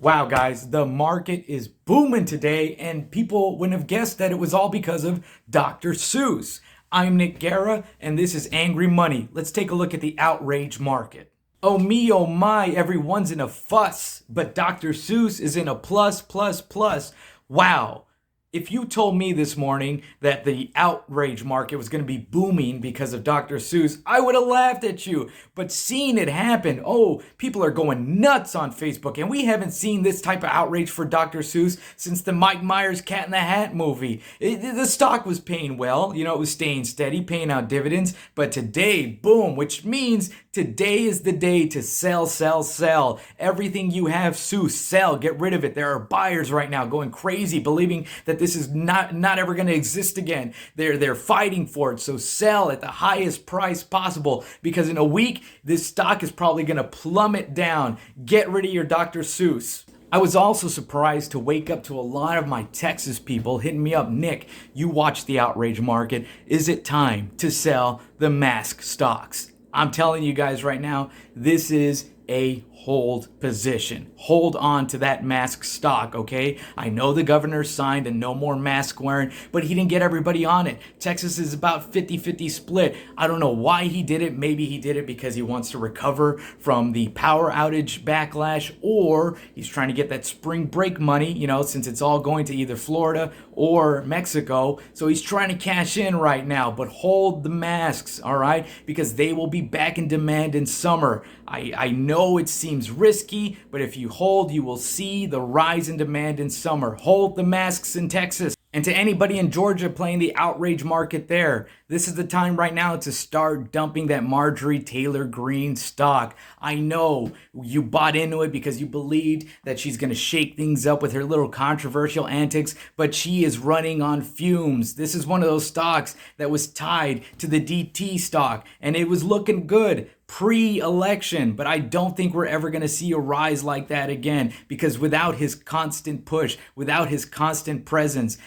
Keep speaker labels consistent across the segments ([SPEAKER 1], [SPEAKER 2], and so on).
[SPEAKER 1] Wow, guys, the market is booming today, and people wouldn't have guessed that it was all because of Dr. Seuss. I'm Nick Guerra, and this is Angry Money. Let's take a look at the outrage market. Oh me, oh my, everyone's in a fuss, but Dr. Seuss is in a plus, plus, plus. Wow. If you told me this morning that the outrage market was going to be booming because of Dr. Seuss, I would have laughed at you. But seeing it happen, oh, people are going nuts on Facebook. And we haven't seen this type of outrage for Dr. Seuss since the Mike Myers Cat in the Hat movie. The stock was paying well, it was staying steady, paying out dividends. But today, boom, which means today is the day to sell, sell, sell. Everything you have, Seuss, sell, get rid of it. There are buyers right now going crazy, believing that this is not ever going to exist again. They're fighting for it. So sell at the highest price possible, because in a week, this stock is probably going to plummet down. Get rid of your Dr. Seuss. I was also surprised to wake up to a lot of my Texas people hitting me up. Nick, you watch the outrage market. Is it time to sell the mask stocks? I'm telling you guys right now, this is a hold position. Hold on to that mask stock, okay? I know the governor signed a no more mask wearing, but he didn't get everybody on it. Texas is about 50-50 split. I don't know why he did it. Maybe he did it because he wants to recover from the power outage backlash, or he's trying to get that spring break money, since it's all going to either Florida or Mexico. So he's trying to cash in right now, but hold the masks, all right? Because they will be back in demand in summer. I know it seems risky, but if you hold, you will see the rise in demand in summer. Hold the masks in Texas. And to anybody in Georgia playing the outrage market there, this is the time right now to start dumping that Marjorie Taylor Greene stock. I know you bought into it because you believed that she's going to shake things up with her little controversial antics, but she is running on fumes. This is one of those stocks that was tied to the DT stock, and it was looking good pre-election, but I don't think we're ever going to see a rise like that again, because without his constant push, without his constant presence,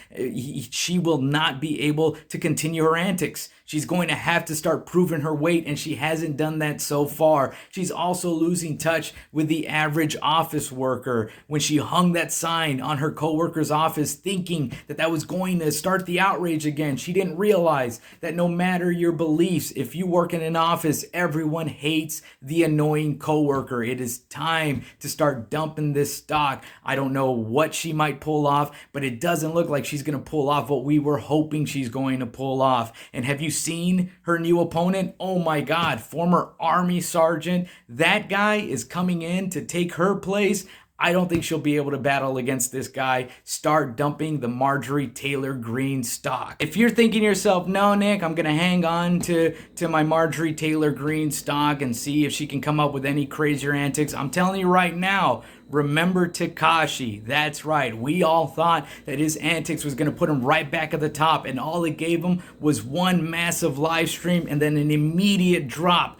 [SPEAKER 1] she will not be able to continue her antics. She's going to have to start proving her weight, and she hasn't done that so far. She's also losing touch with the average office worker. When she hung that sign on her coworker's office thinking that that was going to start the outrage again, she didn't realize that no matter your beliefs, if you work in an office, everyone hates the annoying coworker. It is time to start dumping this stock. I don't know what she might pull off, but it doesn't look like she's going to pull off what we were hoping she's going to pull off. And have you seen her new opponent? Oh my God, former Army sergeant. That guy is coming in to take her place. I don't think she'll be able to battle against this guy. Start dumping the Marjorie Taylor Greene stock. If you're thinking to yourself, no, Nick, I'm going to hang on to my Marjorie Taylor Greene stock and see if she can come up with any crazier antics, I'm telling you right now, remember Tekashi. That's right. We all thought that his antics was going to put him right back at the top, and all it gave him was one massive live stream and then an immediate drop.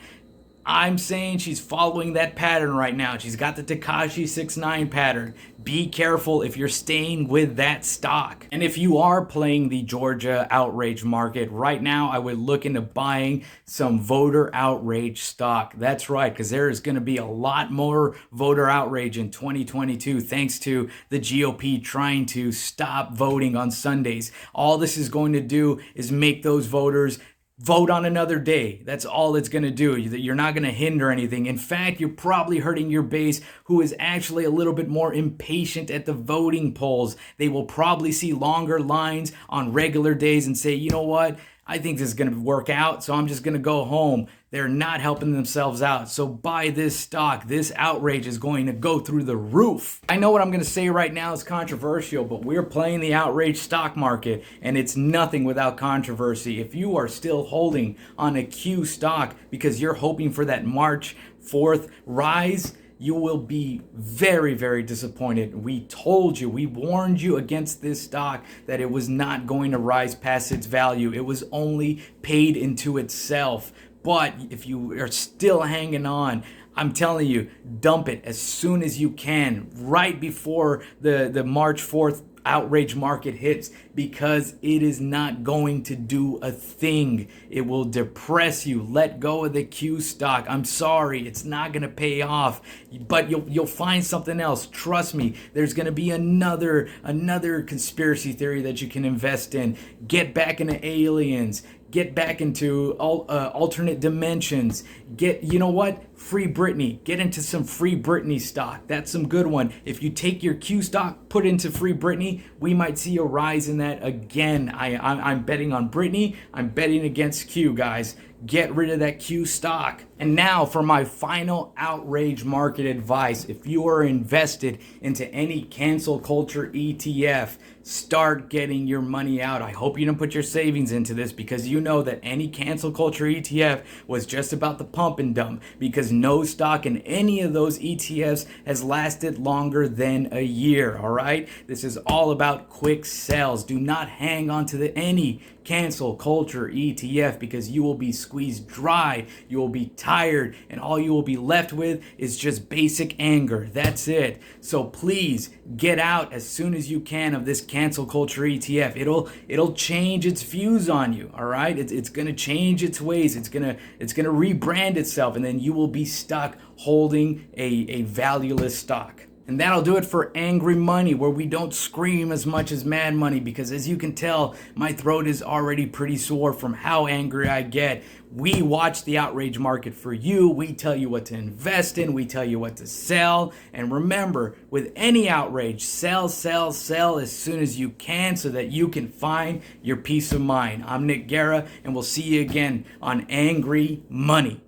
[SPEAKER 1] I'm saying she's following that pattern right now. She's got the Tekashi 6ix9ine pattern. Be careful if you're staying with that stock. And if you are playing the Georgia outrage market right now, I would look into buying some voter outrage stock. That's right, because there is going to be a lot more voter outrage in 2022 thanks to the GOP trying to stop voting on Sundays. All this is going to do is make those voters vote on another day. That's all it's going to do. You're not going to hinder anything. In fact, you're probably hurting your base, who is actually a little bit more impatient at the voting polls. They will probably see longer lines on regular days and say, you know what? I think this is going to work out, so I'm just going to go home. They're not helping themselves out. So buy this stock. This outrage is going to go through the roof. I know what I'm going to say right now is controversial, but we're playing the outrage stock market, and it's nothing without controversy. If you are still holding on a Q stock because you're hoping for that March 4th rise, you will be very, very disappointed. We told you, we warned you against this stock that it was not going to rise past its value. It was only paid into itself. But if you are still hanging on, I'm telling you, dump it as soon as you can, right before the March 4th outrage market hits, because it is not going to do a thing. It will depress you. Let go of the Q stock. I'm sorry, it's not going to pay off, but you'll find something else. Trust me, there's going to be another conspiracy theory that you can invest in. Get back into aliens. Get back into alternate dimensions. You know what? Free Britney. Get into some Free Britney stock. That's some good one. If you take your Q stock, put into Free Britney, we might see a rise in that again. I'm betting on Britney. I'm betting against Q, guys. Get rid of that Q stock. And now for my final outrage market advice. If you are invested into any cancel culture ETF, start getting your money out. I hope you don't put your savings into this, because you know that any cancel culture ETF was just about the pump and dump, because no stock in any of those ETFs has lasted longer than a year. All right, this is all about quick sales. Do not hang on to any cancel culture ETF, because you will be squeezed dry, you will be tired, and all you will be left with is just basic anger. That's it. So please get out as soon as you can of this cancel culture ETF. It'll change its views on you. All right, it's gonna change its ways. It's gonna rebrand itself, and then you will be stuck holding a valueless stock. And that'll do it for Angry Money, where we don't scream as much as Mad Money, because as you can tell, my throat is already pretty sore from how angry I get. We watch the outrage market for you. We tell you what to invest in. We tell you what to sell. And remember, with any outrage, sell, sell, sell as soon as you can, so that you can find your peace of mind. I'm Nick Guerra, and we'll see you again on Angry Money.